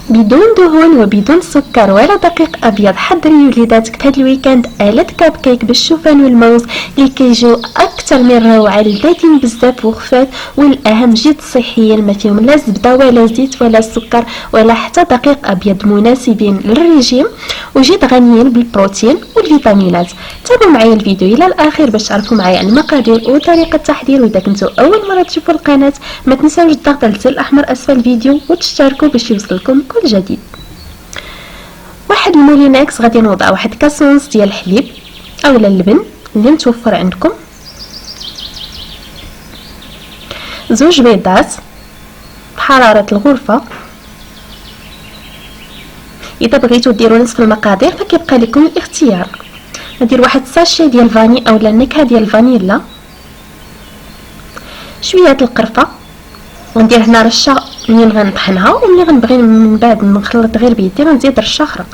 بدون دهون وبدون سكر ولا دقيق ابيض. حضري وليداتك في هذا الويكاند آلة كاب كيك بالشوفان والموز اللي كيجيو اكثر من روعه، لذيذين بزاف وخفاف، والاهم جد صحيين، ما فيهم لا زبده ولا زيت ولا سكر ولا حتى دقيق ابيض، مناسبين للرجيم وجد غنيين بالبروتين والفيتامينات. تابعوا معايا الفيديو الى الاخير باش تعرفوا معايا المقادير وطريقه التحضير. واذا كنتوا اول مره تشوفوا القناه ما تنساوش الضغط على الزر الاحمر اسفل الفيديو وتشتركوا باش يوصلكم كل جديد. واحد المولينكس غادي نوضع واحد كاسونس ديال الحليب اولا اللبن اللي متوفر عندكم، زوج بيضات بحراره الغرفه. اذا بغيتو ديروا نصف المقادير فكيبقى لكم الاختيار. ندير واحد ساشي ديال الفاني اولا النكهه ديال الفانيلا، شويه القرفه، وندير هنا رشه منين غنطحنها، وملي غنبغي من بعد نخلط غير بيدي غنزيد رشه اخرى.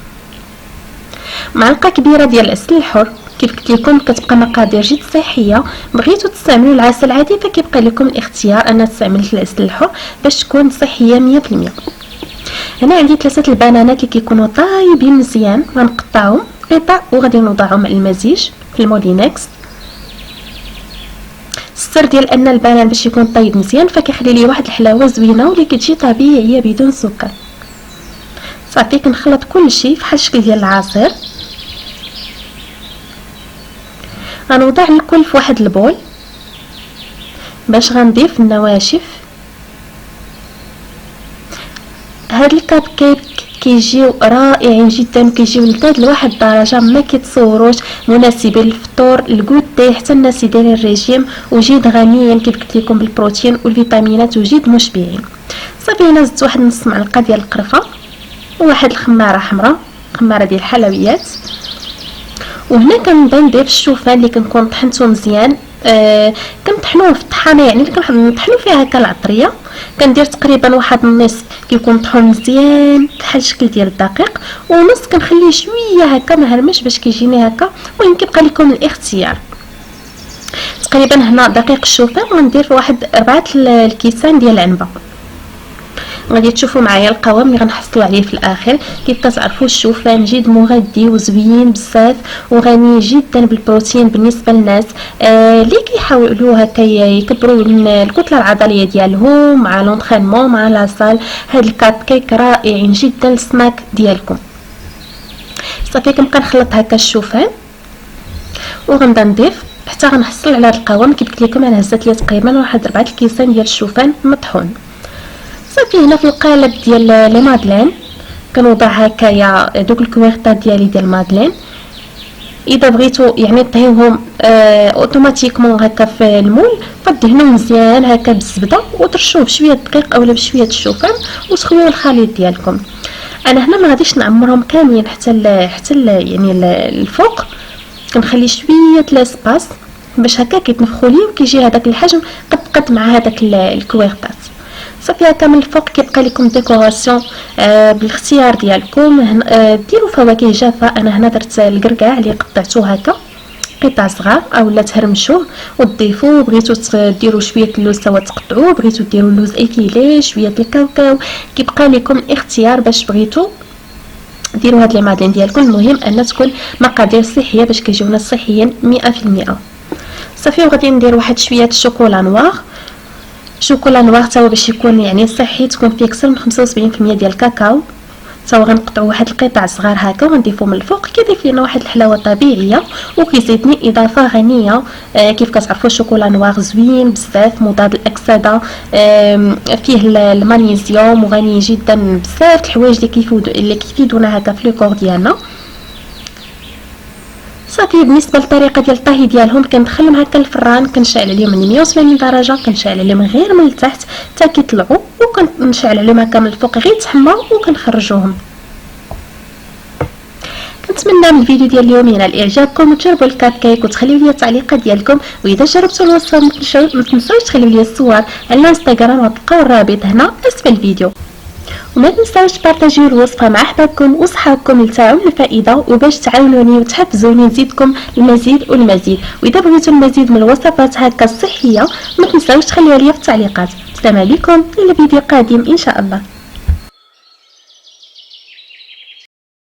معلقه كبيره ديال العسل الحر. كيف قلت لكم كتبقى مقادير جد صحيه. بغيتو تستعملوا العسل العادي فكيبقى لكم الاختيار. انا استعملت العسل الحر باش تكون صحيه 100%. هنا عندي 3 البنانات اللي كيكونوا طايبين مزيان، غنقطعهم قطع وغادي نوضعهم مع المزيج في المولينكس. السر ديال ان البنان باش يكون طيب مزيان فكيخلي ليه واحد الحلاوه زوينه واللي كتجي طبيعيه بدون سكر. صافي كنخلط كلشي فحال الشكل ديال العصير. غنوضع الكل في واحد البول باش غنضيف النواشف. هاد الكاب كيك كيجيو رائعين جدا وكيجيو لذاذ لواحد الدرجه ما كيتصوروش، مناسبين للفطور الكوتي حتى الناس اللي دايرين الريجيم، وجيد غنيين كيف قلت لكم بالبروتين والفيتامينات وجيد مشبعين. صافي هنا زدت واحد نص معلقه ديال القرفه وواحد الخماره حمراء، خماره ديال الحلويات. وهنا كنبدا نضيف الشوفان اللي كنكون طحنته مزيان. كنطحنوه في الطحانه، يعني كنطحنوا فيها هكا العطريه. كندير تقريبا واحد النصف كيكون طحون مزيان بحال الشكل ديال الدقيق، ونص كنخليه شويه هكا مهرمش باش كيجيني هكا. المهم كيبقى لكم الاختيار. تقريبا هنا دقيق الشوفان غندير في واحد 4 الكيسان ديال العنبه. غادي تشوفوا معايا القوام اللي غنحصلوا عليه في الاخر. كيف كتعرفوا الشوفان جد مغذي وزوين بزاف وغني جدا بالبروتين بالنسبه للناس اللي كيحاولوا هكا يكبروا من الكتله العضليه ديالهم مع لونطرينمون مع لاصال. هاد الكاب كيك رائعين جدا للسناك ديالكم. صافي كنبقى نخلط هكا الشوفان وغنبدا نضيف حتى غنحصل على هاد القوام. كيف قلت لكم انا هزت لي تقريبا واحد 4 الكيسان ديال الشوفان مطحون. صافي هنا في القالب ديال لي مادلين كنوضع هكايا دوك الكويرطات ديالي ديال مادلين. اذا بغيتو يعني طهيوهم اوتوماتيكمون هكا في المول فدهنوه مزيان هكا بالزبده وترشوه بشويه دقيق اولا بشويه الشوفان وسخنوا الخليط ديالكم. انا هنا ما غاديش نعمرهم كاملين حتى يعني الفوق، كنخلي شويه لاسباس باش هكا كيتنفخوا لي وكيجي هذاك الحجم قد مع هذاك الكويرطات. صافي هكا من الفوق كيبقى لكم ديكوراسيون بالاختيار ديالكم. ديروا فواكه جافه. انا هنا درت القرقاع اللي قطعته هكا قطع صغار اولا تهرمشوه وتضيفوه. بغيتو ديروا شويه اللوز توا تقطعوه، بغيتو ديروا اللوز ايفيلي، شويه الكاوكاو، كيبقى لكم اختيار باش بغيتو ديروا هاد لي مادلين ديالكم. المهم ان تكون مقادير صحيه باش كيجيونا صحيين 100%. صافي وغادي ندير واحد شويه الشوكولا نوار. شوكولا نوار تاو باش يكون يعني صحي، تكون فيه اكثر من 75% ديال الكاكاو. تاو غنقطعوا واحد القطع صغار هكا وغنضيفو من الفوق. كيضيف لنا واحد الحلاوه طبيعيه وكيزيدني اضافه غنيه. كيف كتعرفوا الشوكولا نوار زوين بزاف، مضاد للاكسده، فيه المغنيسيوم وغني جدا بزاف الحوايج اللي كيفيدونا هكا في لو كور ديالنا. صافي بالنسبه للطريقه ديال الطهي ديالهم كندخلهم هكا الفران، كنشعل عليهم من 180 درجه، كنشعل عليهم غير من التحت حتى كيطلعوا، وكنشعل عليهم هكا من الفوق غير يتحمروا وكنخرجوهم. كنتمنى من الفيديو ديال اليوم ينال اعجابكم وتجربوا الكاب كيك وتخليو لي التعليقات ديالكم. واذا جربتوا الوصفه ما تنساوش تخليو لي الصور على الانستغرام، وتلقاو الرابط هنا اسفل الفيديو. وما تنساوش تبارطاجيو الوصفه مع احبابكم وصحابكم لتعاون الفائده وباش تعاونوني وتحفزوني نزيدكم المزيد والمزيد. واذا بغيتوا المزيد من الوصفات هكا الصحيه ما تنساوش تخليوها لي في التعليقات. السلام عليكم، الى فيديو قادم ان شاء الله.